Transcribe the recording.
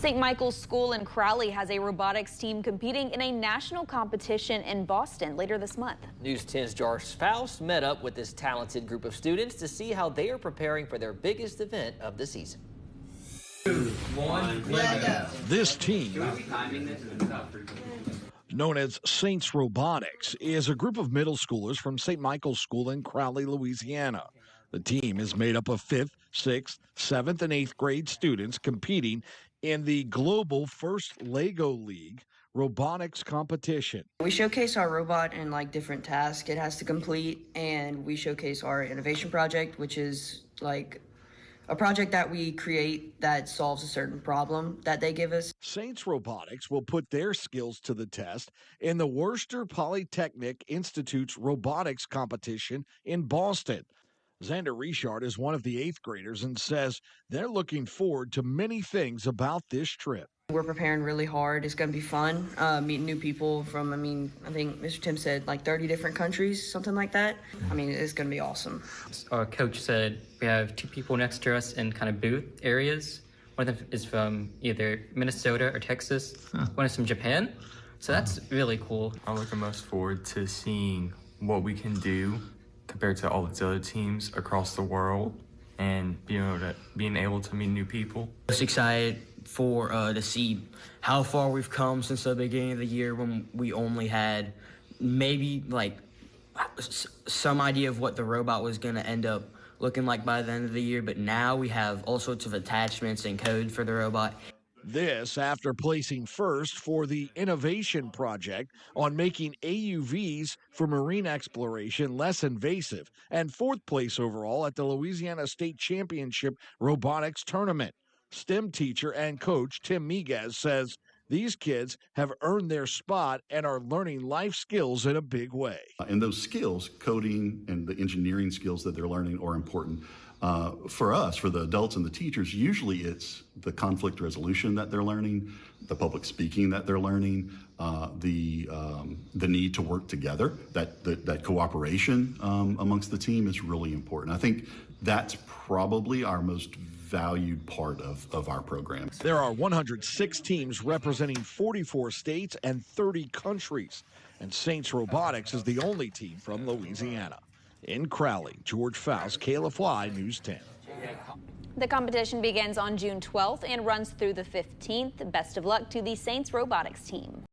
St. Michael's School in Crowley has a robotics team competing in a national competition in Boston later this month. News 10's Josh Faust met up with this talented group of students to see how they are preparing for their biggest event of the season. 2, 1, Lego. This team, known as Saints Robotics, is a group of middle schoolers from St. Michael's School in Crowley, Louisiana. The team is made up of 5th, 6th, 7th, and 8th grade students competing in the Global First Lego League robotics competition. We showcase our robot in different tasks it has to complete, and we showcase our innovation project, which is a project that we create that solves a certain problem that they give us. Saints Robotics will put their skills to the test in the Worcester Polytechnic Institute's robotics competition in Boston. Xander Richard is one of the 8th graders and says they're looking forward to many things about this trip. We're preparing really hard. It's going to be fun, meeting new people from, I think Mr. Tim said 30 different countries, something like that. It's going to be awesome. Our coach said we have 2 people next to us in kind of booth areas. One of them is from either Minnesota or Texas. One is from Japan. So that's really cool. I'm looking most forward to seeing what we can do compared to all the other teams across the world and being able to meet new people. Just excited for to see how far we've come since the beginning of the year, when we only had maybe some idea of what the robot was going to end up looking like by the end of the year, but now we have all sorts of attachments and code for the robot. This after placing first for the innovation project on making AUVs for marine exploration less invasive, and 4th place overall at the Louisiana State Championship Robotics Tournament. STEM teacher and coach Tim Miguez says these kids have earned their spot and are learning life skills in a big way. And those skills, coding and the engineering skills that they're learning, are important. For us, for the adults and the teachers, usually it's the conflict resolution that they're learning, the public speaking that they're learning, the need to work together, that cooperation amongst the team is really important. I think that's probably our most valued part of our program. There are 106 teams representing 44 states and 30 countries, and Saints Robotics is the only team from Louisiana. In Crowley, George Faust, KLFY News 10. The competition begins on June 12th and runs through the 15th. Best of luck to the Saints Robotics team.